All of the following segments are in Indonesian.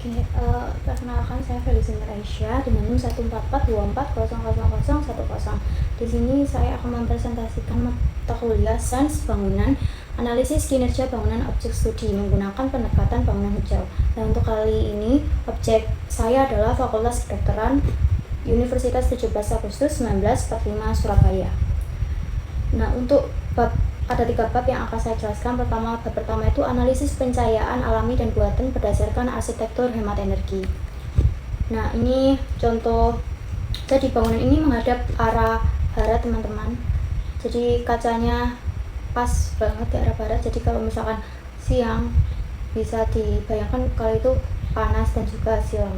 Oke, perkenalkan saya Felicia Aisyah dengan NIM 14424000010. Di sini saya akan mempresentasikan mata kuliah Sains Bangunan, Analisis Kinerja Bangunan Objek Studi menggunakan pendekatan bangunan hijau. Nah, untuk kali ini objek saya adalah Fakultas Kedokteran Universitas 17 Agustus 1945 Surabaya. Nah, untuk ada 3 bab yang akan saya jelaskan. Bab pertama itu analisis pencahayaan alami dan buatan berdasarkan arsitektur hemat energi. Nah, ini contoh. Jadi bangunan ini menghadap arah barat, teman-teman. Jadi kacanya pas banget ke arah barat. Jadi kalau misalkan siang bisa dibayangkan kalau itu panas dan juga silau.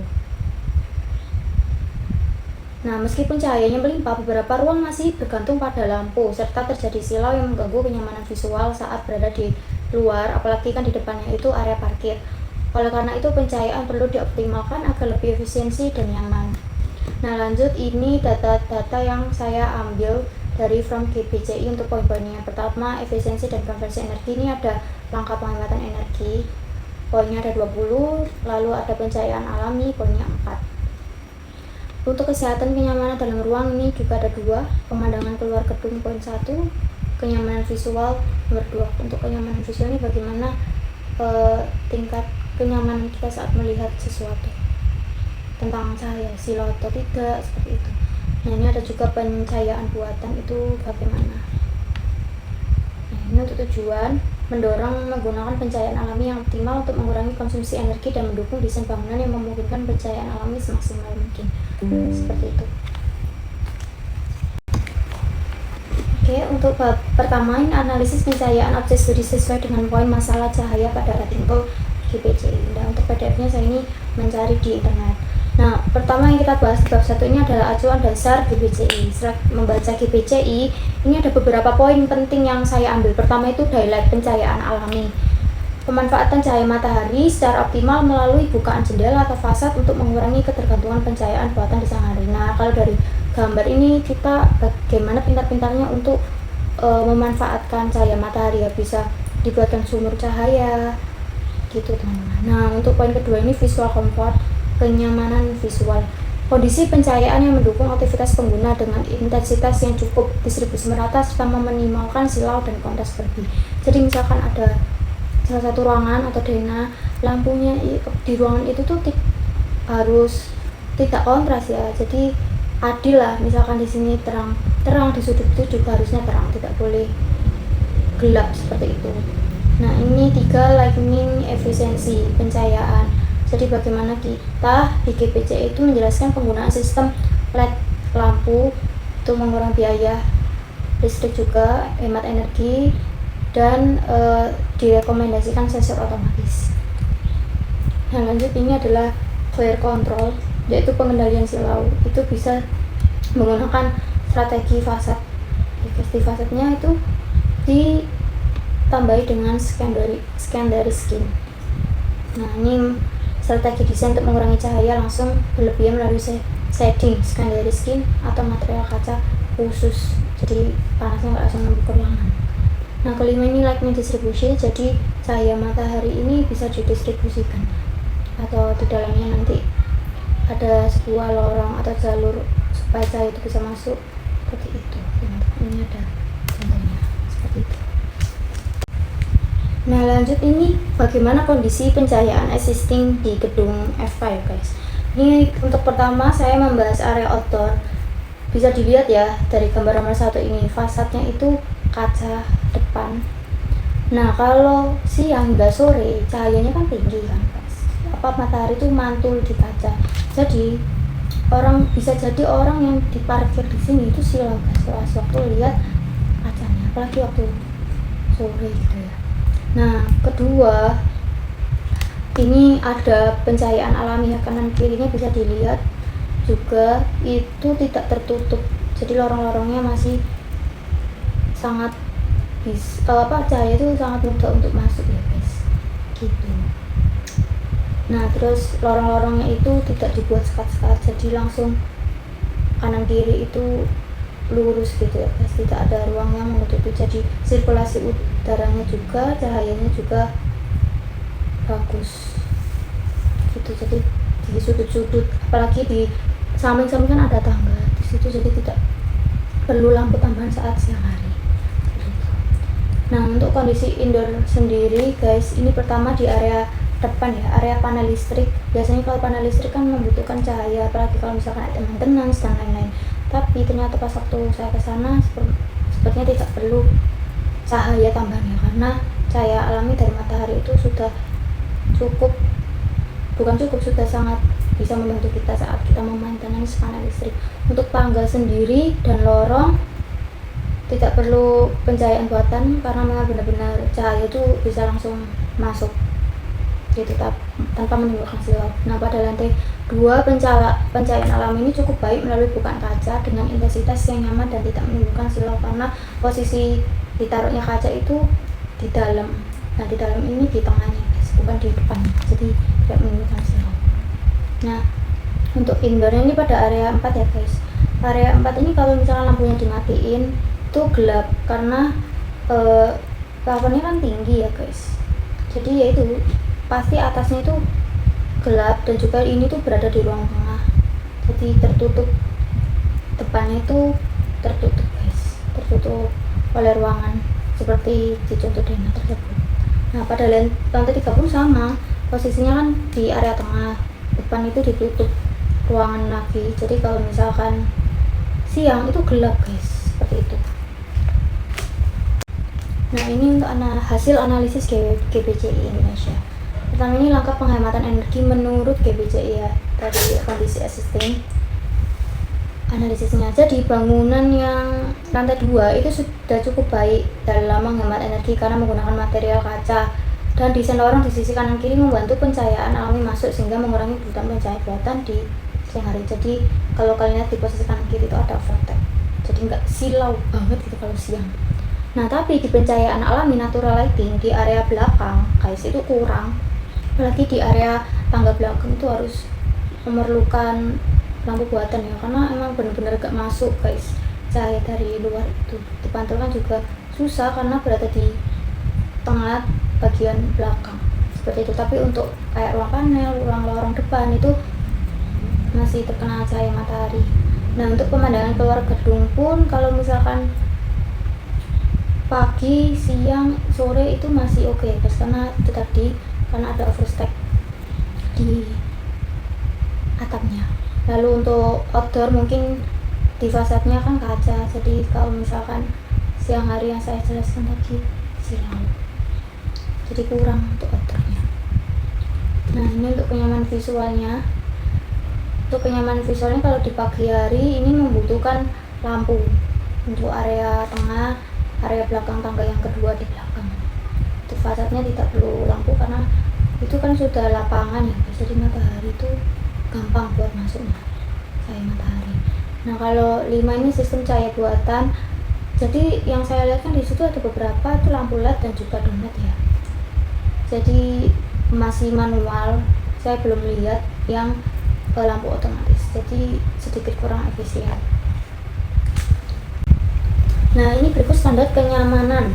Nah, meskipun cahayanya melimpah, beberapa ruang masih bergantung pada lampu, serta terjadi silau yang mengganggu kenyamanan visual saat berada di luar, apalagi kan di depannya itu area parkir. Oleh karena itu, pencahayaan perlu dioptimalkan agar lebih efisiensi dan nyaman. Nah, lanjut, ini data-data yang saya ambil dari from GBCI untuk poin-poinnya. Pertama, efisiensi dan konversi energi. Ini ada langkah penghematan energi, poinnya ada 20, lalu ada pencahayaan alami, poinnya 4. Untuk kesehatan kenyamanan dalam ruang ini juga ada 2, pemandangan keluar gedung poin 1, kenyamanan visual nomor 2. Untuk kenyamanan visual ini bagaimana tingkat kenyamanan kita saat melihat sesuatu, tentang cahaya, silau atau tidak, seperti itu. Nah, ini ada juga pencahayaan buatan, itu bagaimana. Nah, ini untuk tujuan mendorong menggunakan pencahayaan alami yang optimal untuk mengurangi konsumsi energi dan mendukung desain bangunan yang memungkinkan pencahayaan alami semaksimal mungkin. Seperti itu. Oke, untuk bab pertama ini analisis pencahayaan objek studi sesuai dengan poin masalah cahaya pada artikel GBCI. Nah, untuk PDF-nya saya ini mencari di internet. Nah, pertama yang kita bahas di bab 1 ini adalah acuan dasar GBCI. Setelah membaca GBCI, ini ada beberapa poin penting yang saya ambil. Pertama itu highlight pencahayaan alami. Pemanfaatan cahaya matahari secara optimal melalui bukaan jendela atau fasad untuk mengurangi ketergantungan pencahayaan buatan di siang hari. Nah, kalau dari gambar ini kita bagaimana pintar-pintarnya untuk memanfaatkan cahaya matahari, ya bisa dibuatkan sumur cahaya gitu, teman-teman. Nah, untuk poin kedua ini visual comfort, kenyamanan visual. Kondisi pencahayaan yang mendukung aktivitas pengguna dengan intensitas yang cukup, distribusi merata, serta meminimalkan silau dan kontras berlebih. Jadi misalkan ada salah satu ruangan atau denah, lampunya di ruangan itu tuh harus tidak kontras ya, jadi adil lah. Misalkan di sini terang, di sudut itu juga harusnya terang, tidak boleh gelap seperti itu. Nah, ini 3 lighting efisiensi pencahayaan. Jadi bagaimana kita di GBC itu menjelaskan penggunaan sistem LED lampu untuk mengurangi biaya listrik, juga hemat energi, dan direkomendasikan sensor otomatis. Nah, lanjut, ini adalah flare control, yaitu pengendalian silau. Itu bisa menggunakan strategi fasad. Di fasadnya itu ditambahi dengan secondary skin. Nah, ini strategi desain untuk mengurangi cahaya langsung berlebihan melalui shading secondary skin atau material kaca khusus, jadi panasnya nggak langsung membakar ruangan. Nah, kelima ini lighting distribution, jadi cahaya matahari ini bisa didistribusikan atau di dalamnya nanti ada sebuah lorong atau jalur supaya cahaya itu bisa masuk, seperti itu. Ini ada contohnya seperti itu. Nah, lanjut, ini bagaimana kondisi pencahayaan existing di gedung F5, guys. Ini untuk pertama saya membahas area outdoor. Bisa dilihat ya dari gambar nomor 1 ini, fasadnya itu kaca depan. Nah, kalau siang hingga sore cahayanya kan tinggi kan, guys. Matahari itu mantul di kaca. Jadi bisa jadi orang yang diparkir di sini itu silau, guys, waktu lihat kacanya, apalagi waktu sore gitu ya. Nah, kedua, ini ada pencahayaan alami ya, kanan kirinya bisa dilihat juga itu tidak tertutup, jadi lorong-lorongnya masih sangat cahaya itu sangat mudah untuk masuk ya, guys, gitu. Nah, terus lorong-lorongnya itu tidak dibuat sekat-sekat, jadi langsung kanan kiri itu lurus gitu ya, guys, tidak ada ruang yang menutupi, jadi sirkulasi udaranya juga, cahayanya juga bagus. gitu. Jadi di sudut-sudut, apalagi di samping-samping kan ada tangga di situ, jadi tidak perlu lampu tambahan saat siang hari. Nah, untuk kondisi indoor sendiri guys, ini pertama di area depan ya, area panel listrik. Biasanya kalau panel listrik kan membutuhkan cahaya, apalagi kalau misalkan ada maintenance dan lain-lain. Tapi ternyata pas waktu saya ke sana sepertinya tidak perlu cahaya tambahan ya, karena cahaya alami dari matahari itu sudah cukup, sudah sangat bisa membantu kita saat kita memaintenance panel listrik. Untuk tangga sendiri dan lorong tidak perlu pencahayaan buatan, karena memang benar-benar cahaya itu bisa langsung masuk gitu tanpa menimbulkan silau. Nah, pada lantai 2 pencahayaan alam ini cukup baik melalui bukaan kaca dengan intensitas yang nyaman dan tidak menimbulkan silau, karena posisi ditaruhnya kaca itu di dalam. Nah, di dalam ini di tengahnya guys, bukan di depan, jadi tidak menimbulkan silau. Nah, untuk indoornya ini pada area 4 ya guys. Area 4 ini kalau misalkan lampunya dimatiin itu gelap, karena plafonnya kan tinggi ya guys, jadi ya itu pasti atasnya itu gelap, dan juga ini tuh berada di ruang tengah, jadi tertutup, depannya itu tertutup guys, tertutup oleh ruangan seperti di contoh Dena tersebut. Nah, pada lantai 3 pun sama, posisinya kan di area tengah, depan itu ditutup ruangan lagi, jadi kalau misalkan siang itu gelap guys, seperti itu. Nah, ini untuk hasil analisis GBCI Indonesia. Pertama, ini langkah penghematan energi menurut GBCI ya, dari kondisi existing. Analisisnya aja di bangunan yang lantai 2 itu sudah cukup baik dalam menghemat energi karena menggunakan material kaca, dan desain lorong di sisi kanan kiri membantu pencahayaan alami masuk sehingga mengurangi kebutuhan pencahayaan buatan di siang hari. Jadi kalau kalian lihat di posisi kanan kiri itu ada vortex, jadi nggak silau banget gitu kalau siang. Nah, tapi di pencahayaan alami natural lighting di area belakang guys itu kurang, apalagi di area tangga belakang itu harus memerlukan lampu buatan ya, karena emang benar-benar gak masuk guys cahaya dari luar itu. Dipantulkan juga susah karena berada di tengah bagian belakang seperti itu. Tapi untuk kayak ruang panel, ruang lorong depan itu masih terkena cahaya matahari. Nah, untuk pemandangan keluar gedung pun kalau misalkan pagi, siang, sore itu masih oke guys, karena itu tadi karena ada overstack di atapnya. Lalu untuk outdoor mungkin di fasadnya kan kaca, jadi kalau misalkan siang hari yang saya jelaskan tadi silau, jadi kurang untuk outdoornya. Nah, ini untuk kenyamanan visualnya. Untuk kenyamanan visualnya kalau di pagi hari ini membutuhkan lampu untuk area tengah, area belakang tangga yang kedua di belakang. Untuk fasadnya tidak perlu lampu karena itu kan sudah lapangan ya, jadi matahari itu gampang buat masuknya cahaya matahari. Nah, kalau 5 ini sistem cahaya buatan. Jadi yang saya lihat kan di situ ada beberapa itu lampu LED dan juga donat ya. Jadi masih manual, saya belum lihat yang lampu otomatis, jadi sedikit kurang efisien. Nah, ini berikut standar kenyamanan.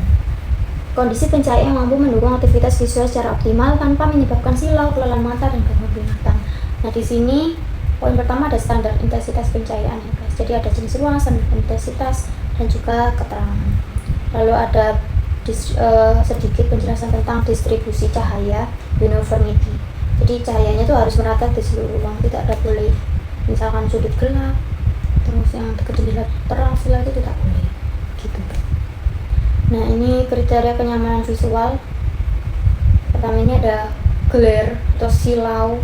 Kondisi pencahayaan yang mampu mendukung aktivitas visual secara optimal tanpa menyebabkan silau, kelelahan mata, dan gangguan penglihatan. Nah, di sini poin pertama ada standar intensitas pencahayaan ya guys. Jadi ada jenis ruang, standar intensitas, dan juga keterangan. Lalu ada sedikit penjelasan tentang distribusi cahaya, uniformity. Jadi cahayanya itu harus merata di seluruh ruang, tidak ada boleh misalkan sudut gelap terus yang dekat jendela terang, itu tidak boleh gitu. Nah, ini kriteria kenyamanan visual. Pertama ini ada glare atau silau,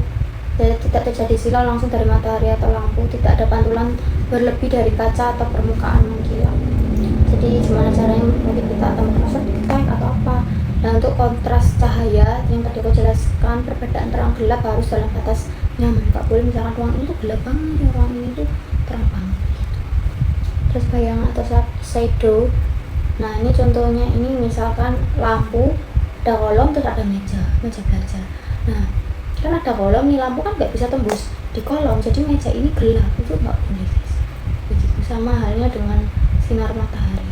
jadi tidak terjadi silau langsung dari matahari atau lampu, tidak ada pantulan berlebih dari kaca atau permukaan mengkilap. Jadi gimana caranya, mungkin kita tambah effect atau apa. Nah, untuk kontras cahaya yang tadi aku jelaskan, perbedaan terang gelap harus dalam batas nyaman, nggak boleh misalkan ruang ini tuh gelap banget, ruang ini tuh terang banget. Terus bayangan atau shadow. Nah, ini contohnya, ini misalkan lampu ada kolom terus ada meja belajar. Nah, kan ada kolom nih, lampu kan nggak bisa tembus di kolom, jadi meja ini gelap, itu nggak boleh guys. Begitu, sama halnya dengan sinar matahari.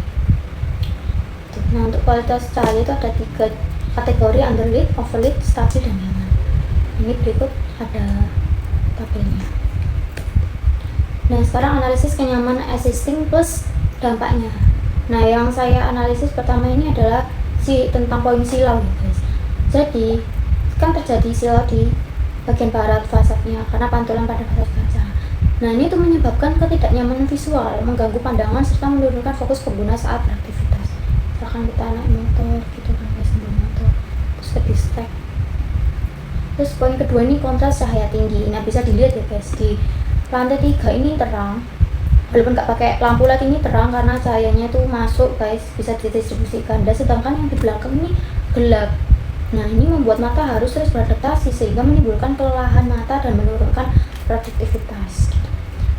Nah, untuk kualitas cahaya itu ada 3 kategori: underlit, overlit, stabil, dan nyaman. Ini berikut ada tabelnya. Nah, sekarang analisis kenyamanan existing plus dampaknya. Nah, yang saya analisis pertama ini adalah tentang poin silau ya guys. Jadi kan terjadi silau di bagian barat fasadnya karena pantulan pada fasad kaca. Nah, ini tuh menyebabkan ketidaknyamanan visual, mengganggu pandangan serta menurunkan fokus pengguna saat beraktivitas. Misalkan kita naik motor gitu kan guys, sambil motor terus ke distract. Terus poin kedua ini kontras cahaya tinggi. Nah, bisa dilihat ya guys, di lantai 3 ini terang, walaupun nggak pakai lampu lagi ini terang karena cahayanya tuh masuk guys, bisa didistribusi ganda, sedangkan yang di belakang ini gelap. Nah, ini membuat mata harus terus beradaptasi sehingga menimbulkan kelelahan mata dan menurunkan produktivitas.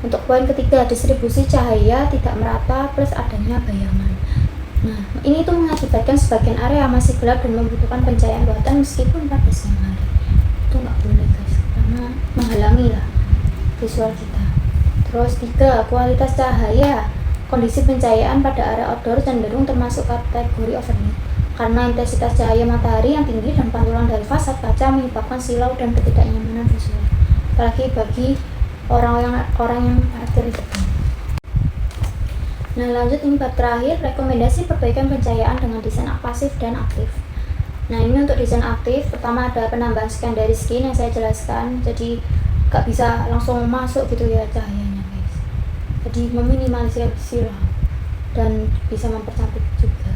Untuk poin ketiga, distribusi cahaya tidak merata plus adanya bayangan. Nah, ini tuh mengakibatkan sebagian area masih gelap dan membutuhkan pencahayaan buatan meskipun pada siang hari. Itu nggak boleh guys, karena menghalangi lah visual kita. Terus 3, kualitas cahaya. Kondisi pencahayaan pada area outdoor cenderung termasuk kategori overheat karena intensitas cahaya matahari yang tinggi dan pantulan dari fasad kaca menyebabkan silau dan ketidaknyamanan visual, apalagi bagi orang yang parkir di depan. Nah, lanjut ini bab terakhir, rekomendasi perbaikan pencahayaan dengan desain pasif dan aktif. Nah, ini untuk desain aktif, pertama ada penambahan secondary skin yang saya jelaskan, jadi gak bisa langsung masuk gitu ya cahayanya guys, jadi meminimalisir silau dan bisa mempercantik juga.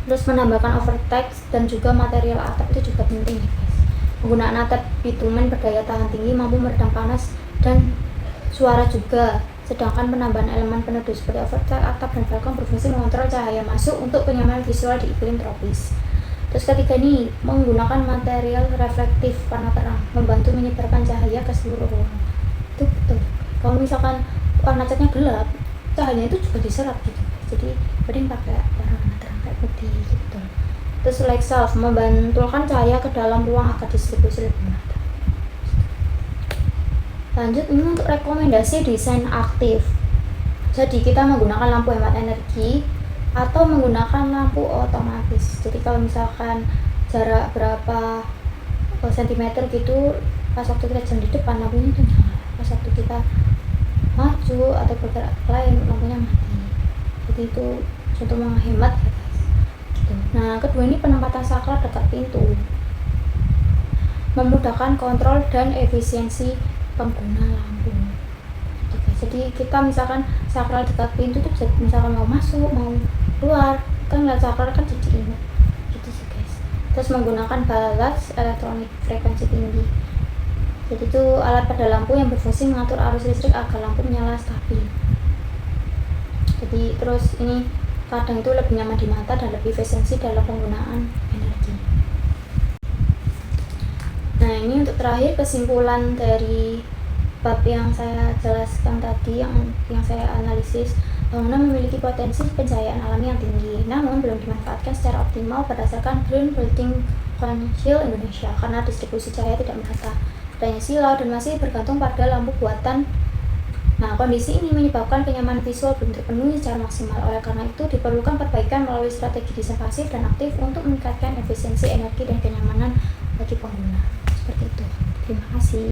Terus menambahkan overtext dan juga material atap itu juga penting ya guys. Penggunaan atap bitumen berdaya tahan tinggi mampu meredam panas dan suara juga. Sedangkan penambahan elemen peneduh seperti overtext, atap, dan balkon berfungsi mengontrol cahaya masuk untuk kenyamanan visual di iklim tropis. Terus ketiga ini menggunakan material reflektif warna terang, membantu menyebarkan cahaya ke seluruh ruangan. Itu betul. Kalau misalkan warna catnya gelap, cahayanya itu juga diserap gitu. Jadi mending pakai warna terang kayak putih gitu. Terus light self membantulkan cahaya ke dalam ruang agar distribusi lebih merata. Lanjut ini untuk rekomendasi desain aktif. Jadi kita menggunakan lampu hemat energi atau menggunakan lampu otomatis. Jadi kalau misalkan jarak berapa sentimeter gitu, pas waktu kita jalan di depan lampunya itu nyala, pas waktu kita maju atau bergerak lain lampunya mati. Jadi itu untuk menghemat ya guys gitu. Nah, kedua ini penempatan saklar dekat pintu, memudahkan kontrol dan efisiensi pengguna lampu. Jadi kita misalkan saklar dekat pintu tuh bisa, misalkan mau masuk mau keluar kan lihat saklar kan jadi ingat gitu sih guys. Terus menggunakan balas elektronik frekuensi tinggi, jadi itu alat pada lampu yang berfungsi mengatur arus listrik agar lampu menyala stabil. Jadi terus ini kadang itu lebih nyaman di mata dan lebih efisiensi dalam penggunaan energi. Nah, ini untuk terakhir kesimpulan dari bab yang saya jelaskan tadi, yang saya analisis. Bangunan memiliki potensi pencahayaan alami yang tinggi, namun belum dimanfaatkan secara optimal berdasarkan Green Building Council Indonesia karena distribusi cahaya tidak merata, adanya silau, dan masih bergantung pada lampu buatan. Nah, kondisi ini menyebabkan kenyamanan visual belum terpenuhi secara maksimal. Oleh karena itu, diperlukan perbaikan melalui strategi desain pasif dan aktif untuk meningkatkan efisiensi energi dan kenyamanan bagi pengguna. Seperti itu. Terima kasih.